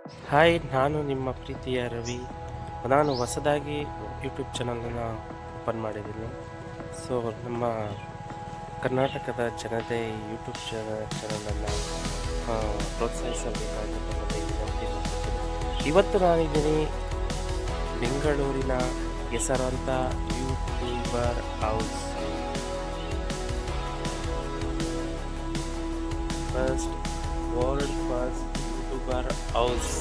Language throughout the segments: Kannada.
ಹಾಯ್, ನಾನು ನಿಮ್ಮ ಪ್ರೀತಿಯ ರವಿ. ನಾನು ಹೊಸದಾಗಿ ಯೂಟ್ಯೂಬ್ ಚಾನಲನ್ನು ಓಪನ್ ಮಾಡಿದ್ದೀನಿ. ಸೊ ನಮ್ಮ ಕರ್ನಾಟಕದ ಜನತೆ ಯೂಟ್ಯೂಬ್ ಚಾನಲನ್ನು ಪ್ರೋತ್ಸಾಹಿಸಬೇಕಾಗಿ ನಮ್ಮಲ್ಲಿ ವಿನಂತಿ ಮಾಡುತ್ತೇನೆ. ಇವತ್ತು ನಾನಿದ್ದೀನಿ ಬೆಂಗಳೂರಿನ ಹೆಸರಾಂತ YouTuber house. World first YouTuber house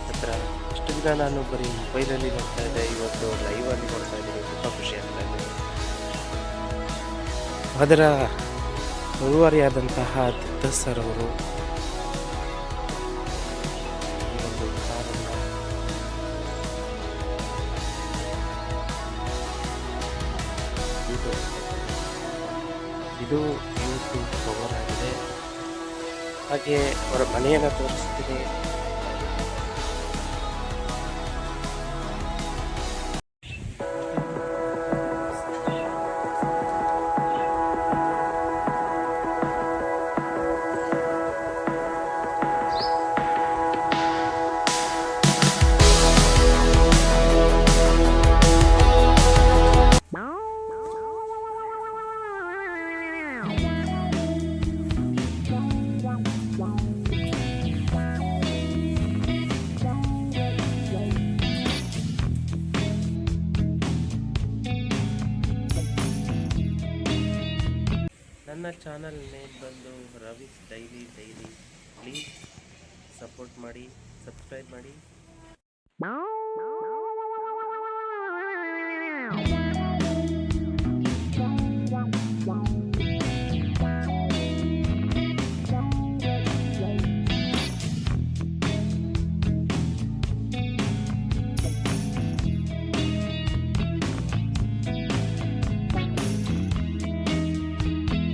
ಹತ್ರ ಇಷ್ಟು ದಿನ ನಾನು ಬರೀ ಮೊಬೈಲಲ್ಲಿ ನೋಡ್ತಾ ಇದ್ದೆ. ಇವತ್ತು ಲೈವಲ್ಲಿ ನೋಡ್ತಾ ಇದ್ದೀನಿ. ತುಂಬ ಖುಷಿ ಆಗ್ತಾ ಇದೆ. ಅದರ ರೂವಾರಿಯಾದಂತಹ ದತ್ತ ಸರ್ ಅವರು ಈ ಒಂದು ಕಾರನ್ನು ಇದು ಯೂಟ್ಯೂಬ್ ಪವರ್ ಆಗಿದೆ. ಹಾಗೆ ಅವರ ಮನೆಯನ್ನು ತೋರಿಸ್ತೀನಿ. ನನ್ನ ಚಾನಲ್ ನೇಮ್ ಬಂದು ರವೀಸ್ ಡೈಲಿ. ಪ್ಲೀಸ್ ಸಪೋರ್ಟ್ ಮಾಡಿ, ಸಬ್ಸ್ಕ್ರೈಬ್ ಮಾಡಿ.